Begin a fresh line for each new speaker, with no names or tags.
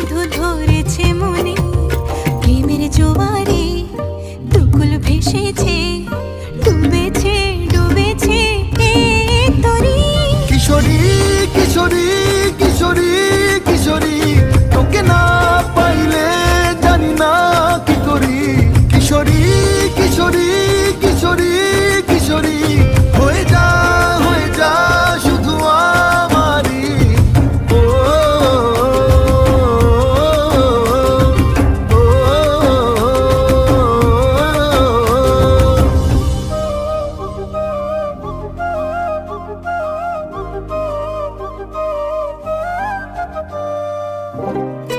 বন্ধু ধরেছে মনে, প্রেমের জোয়ারে দুকুল ভেসেছে, ডুবেছে ডুবেছে এক তরি।
কিশোরী কিশোরী কিশোরী কিশোরী, তোকে না পাইলে জানি না কি করি। কিশোরী কিশোরী কিশোরী কিশোরী, হয়ে যা শুধু আমারই। ও, ও, ও, ও।